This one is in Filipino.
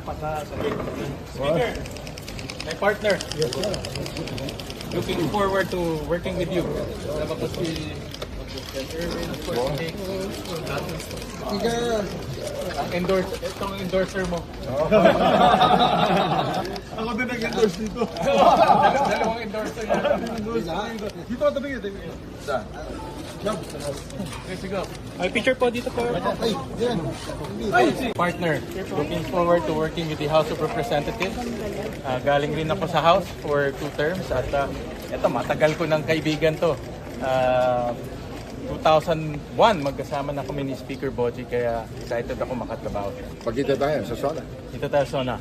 Speaker, my partner. Looking forward to working with you. Sama ko si Erwin, of course, Nick. Itong endorser mo. Ako din nag-endorse dito. Dalawang endorser niya. Dito, tabingin. Saan? Okay, sige. May picture po dito po. Ay, yan. Partner, looking forward to working with the House of Representatives. Galing rin ako sa House for 2 terms at eto, matagal ko ng kaibigan to. 2001, magkasama na kami ni Speaker Boji, kaya excited ako makatrabaho siya. Pagkita tayo sa Sona. Dito tayo, Sona.